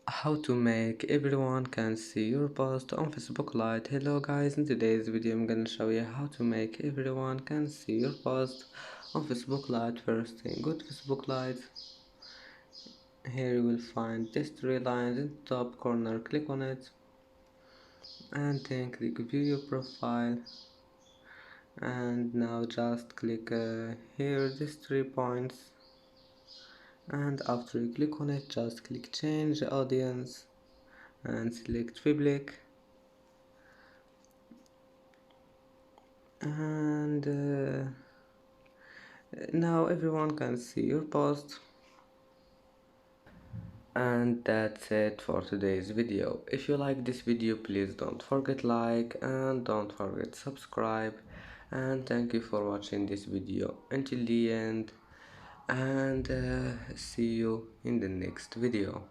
How to make everyone can see your post on Facebook Lite. Hello guys, in today's video I'm gonna show you how to make everyone can see your post on Facebook Lite. First thing, go to Facebook Lite. Here you will find these three lines in the top corner. Click on it and then click view your profile, and now just click here these 3 points, and after you click on it just click change audience and select public, and now everyone can see your post. And that's it for today's video. If you like this video, please don't forget like and don't forget subscribe, and thank you for watching this video until the end, and see you in the next video.